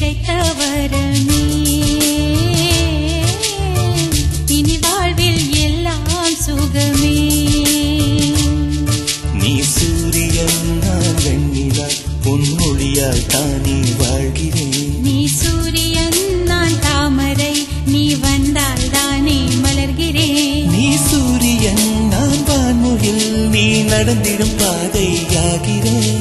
கிடைத்த வரமே இனி வாழ்வில் எல்லாம் சுகமே. நீ சூரியன் நான் வெண்ணிலா பொன்மொழியால் தானே வாழ்கிறேன். நீ சூரியன் நான் தாமரை நீ வந்தால் தானே மலர்கிறேன். நீ சூரியன் நான் வான்முகில் நீ நடந்திடும் பாதையாகிறேன்.